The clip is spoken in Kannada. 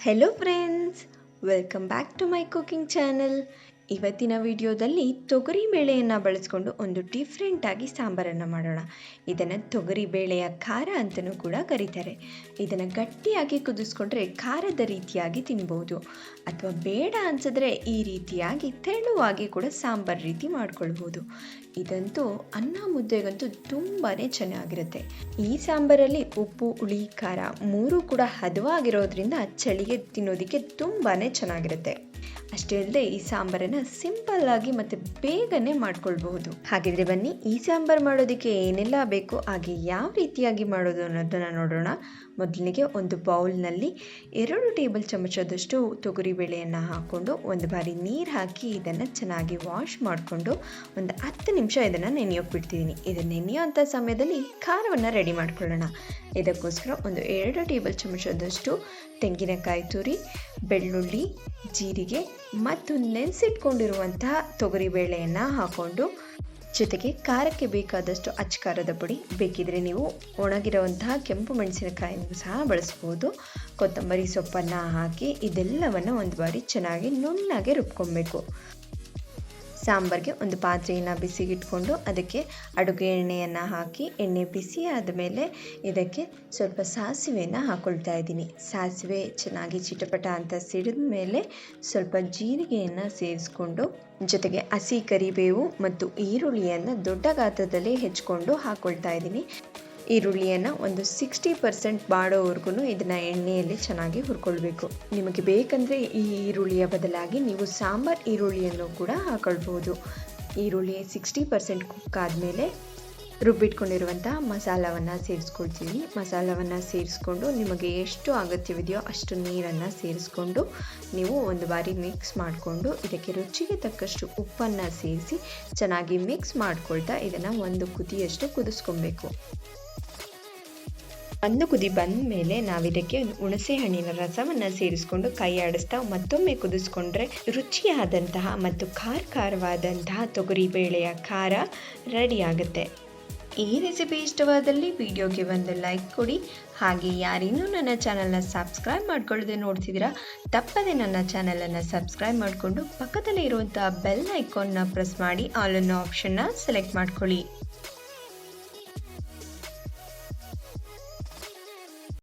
Hello friends, welcome back to my cooking channel. ಇವತ್ತಿನ ವಿಡಿಯೋದಲ್ಲಿ ತೊಗರಿ ಬೇಳೆಯನ್ನು ಬಳಸ್ಕೊಂಡು ಒಂದು ಡಿಫ್ರೆಂಟಾಗಿ ಸಾಂಬಾರನ್ನು ಮಾಡೋಣ. ಇದನ್ನು ತೊಗರಿ ಬೇಳೆಯ ಖಾರ ಅಂತಲೂ ಕೂಡ ಕರೀತಾರೆ. ಇದನ್ನು ಗಟ್ಟಿಯಾಗಿ ಕುದಿಸ್ಕೊಂಡ್ರೆ ಖಾರದ ರೀತಿಯಾಗಿ ತಿನ್ಬೋದು, ಅಥವಾ ಬೇಡ ಅನ್ಸಿದ್ರೆ ಈ ರೀತಿಯಾಗಿ ತೆಳುವಾಗಿ ಕೂಡ ಸಾಂಬಾರು ರೀತಿ ಮಾಡ್ಕೊಳ್ಬೋದು. ಇದಂತೂ ಅನ್ನ ಮುದ್ದೆಗಂತೂ ತುಂಬಾ ಚೆನ್ನಾಗಿರುತ್ತೆ. ಈ ಸಾಂಬಾರಲ್ಲಿ ಉಪ್ಪು, ಹುಳಿ, ಖಾರ ಮೂರೂ ಕೂಡ ಹದವಾಗಿರೋದ್ರಿಂದ ಚಳಿಗೆ ತಿನ್ನೋದಕ್ಕೆ ತುಂಬಾ ಚೆನ್ನಾಗಿರುತ್ತೆ. ಅಷ್ಟೇ ಅಲ್ಲದೆ ಈ ಸಾಂಬಾರನ್ನು ಸಿಂಪಲ್ ಆಗಿ ಮತ್ತು ಬೇಗನೆ ಮಾಡ್ಕೊಳ್ಬಹುದು. ಹಾಗಿದ್ರೆ ಬನ್ನಿ, ಈ ಸಾಂಬಾರು ಮಾಡೋದಕ್ಕೆ ಏನೆಲ್ಲ ಬೇಕು, ಹಾಗೆ ಯಾವ ರೀತಿಯಾಗಿ ಮಾಡೋದು ಅನ್ನೋದನ್ನು ನೋಡೋಣ. ಮೊದಲಿಗೆ ಒಂದು ಬೌಲ್ನಲ್ಲಿ 2 ಟೇಬಲ್ ಚಮಚದಷ್ಟು ತೊಗರಿಬೇಳೆಯನ್ನು ಹಾಕ್ಕೊಂಡು ಒಂದು ಬಾರಿ ನೀರು ಹಾಕಿ ಇದನ್ನು ಚೆನ್ನಾಗಿ ವಾಶ್ ಮಾಡಿಕೊಂಡು ಒಂದು 10 ನಿಮಿಷ ಇದನ್ನು ನೆನೆಯೋಕೆ ಬಿಡ್ತಿದ್ದೀನಿ. ಇದನ್ನು ನೆನೆಯೋಂಥ ಸಮಯದಲ್ಲಿ ಖಾರವನ್ನು ರೆಡಿ ಮಾಡ್ಕೊಳ್ಳೋಣ. ಇದಕ್ಕೋಸ್ಕರ ಒಂದು 2 ಟೇಬಲ್ ಚಮಚದಷ್ಟು ತೆಂಗಿನಕಾಯಿ ತುರಿ, ಬೆಳ್ಳುಳ್ಳಿ, ಜೀರಿಗೆ ಮತ್ತು ನೆನೆಸಿಟ್ಕೊಂಡಿರುವಂತಹ ತೊಗರಿಬೇಳೆಯನ್ನು ಹಾಕ್ಕೊಂಡು, ಜೊತೆಗೆ ಖಾರಕ್ಕೆ ಬೇಕಾದಷ್ಟು ಅಚ್ಚಕಾರದ ಪುಡಿ, ಬೇಕಿದ್ರೆ ನೀವು ಒಣಗಿರುವಂತಹ ಕೆಂಪು ಮೆಣಸಿನಕಾಯಿಯನ್ನು ಸಹ ಬಳಸ್ಬೋದು, ಕೊತ್ತಂಬರಿ ಸೊಪ್ಪನ್ನು ಹಾಕಿ ಇದೆಲ್ಲವನ್ನು ಒಂದು ಬಾರಿ ಚೆನ್ನಾಗಿ ನುಣ್ಣಗೆ ರುಬ್ಕೊಬೇಕು. ಸಾಂಬಾರಿಗೆ ಒಂದು ಪಾತ್ರೆಯನ್ನು ಬಿಸಿಗಿಟ್ಕೊಂಡು ಅದಕ್ಕೆ ಅಡುಗೆ ಎಣ್ಣೆಯನ್ನು ಹಾಕಿ, ಎಣ್ಣೆ ಬಿಸಿ ಆದಮೇಲೆ ಇದಕ್ಕೆ ಸ್ವಲ್ಪ ಸಾಸಿವೆಯನ್ನು ಹಾಕ್ಕೊಳ್ತಾ ಇದ್ದೀನಿ. ಸಾಸಿವೆ ಚೆನ್ನಾಗಿ ಚಿಟಪಟ ಅಂತ ಸಿಡಿದ ಮೇಲೆ ಸ್ವಲ್ಪ ಜೀರಿಗೆಯನ್ನು ಸೇರಿಸ್ಕೊಂಡು, ಜೊತೆಗೆ ಹಸಿ ಕರಿಬೇವು ಮತ್ತು ಈರುಳ್ಳಿಯನ್ನು ದೊಡ್ಡ ಗಾತ್ರದಲ್ಲಿ ಹೆಚ್ಚಿಕೊಂಡು ಹಾಕ್ಕೊಳ್ತಾ ಇದ್ದೀನಿ. ಈರುಳ್ಳಿಯನ್ನು ಒಂದು 60% ಬಾಡೋವರೆಗೂ ಇದನ್ನು ಎಣ್ಣೆಯಲ್ಲಿ ಚೆನ್ನಾಗಿ ಹುರ್ಕೊಳ್ಬೇಕು. ನಿಮಗೆ ಬೇಕಂದರೆ ಈ ಈರುಳ್ಳಿಯ ಬದಲಾಗಿ ನೀವು ಸಾಂಬಾರು ಈರುಳ್ಳಿಯನ್ನು ಕೂಡ ಹಾಕೊಳ್ಬೋದು. ಈರುಳ್ಳಿ 60% ಕುಕ್ ಆದಮೇಲೆ ರುಬ್ಬಿಟ್ಕೊಂಡಿರುವಂತಹ ಮಸಾಲವನ್ನು ಸೇರಿಸ್ಕೊಳ್ತೀವಿ. ಮಸಾಲವನ್ನು ಸೇರಿಸ್ಕೊಂಡು ನಿಮಗೆ ಎಷ್ಟು ಅಗತ್ಯವಿದೆಯೋ ಅಷ್ಟು ನೀರನ್ನು ಸೇರಿಸ್ಕೊಂಡು ನೀವು ಒಂದು ಬಾರಿ ಮಿಕ್ಸ್ ಮಾಡಿಕೊಂಡು ಇದಕ್ಕೆ ರುಚಿಗೆ ತಕ್ಕಷ್ಟು ಉಪ್ಪನ್ನು ಸೇರಿಸಿ ಚೆನ್ನಾಗಿ ಮಿಕ್ಸ್ ಮಾಡ್ಕೊಳ್ತಾ ಇದನ್ನು ಒಂದು ಕುದಿಯಷ್ಟು ಕುದಿಸ್ಕೊಬೇಕು. ಒಂದು ಕುದಿ ಬಂದ ಮೇಲೆ ನಾವಿದಕ್ಕೆ ಹುಣಸೆ ಹಣ್ಣಿನ ರಸವನ್ನು ಸೇರಿಸ್ಕೊಂಡು ಕೈ ಆಡಿಸ್ತಾ ಮತ್ತೊಮ್ಮೆ ಕುದಿಸ್ಕೊಂಡ್ರೆ ರುಚಿಯಾದಂತಹ ಮತ್ತು ಖಾರವಾದಂತಹ ತೊಗರಿಬೇಳೆಯ ಖಾರ ರೆಡಿ ಆಗುತ್ತೆ. ಈ ರೆಸಿಪಿ ಇಷ್ಟವಾದಲ್ಲಿ ವಿಡಿಯೋಗೆ ಒಂದು ಲೈಕ್ ಕೊಡಿ. ಹಾಗೆ ಯಾರಿನ್ನೂ ನನ್ನ ಚಾನಲ್ನ ಸಬ್ಸ್ಕ್ರೈಬ್ ಮಾಡ್ಕೊಳ್ಳದೆ ನೋಡ್ತಿದ್ದೀರಾ, ತಪ್ಪದೆ ನನ್ನ ಚಾನಲನ್ನು ಸಬ್ಸ್ಕ್ರೈಬ್ ಮಾಡಿಕೊಂಡು ಪಕ್ಕದಲ್ಲೇ ಇರುವಂಥ ಬೆಲ್ ಐಕಾನ್ನ ಪ್ರೆಸ್ ಮಾಡಿ ಆಲ್ ಅನ್ನೋ ಆಪ್ಷನ್ನ ಸೆಲೆಕ್ಟ್ ಮಾಡ್ಕೊಳ್ಳಿ.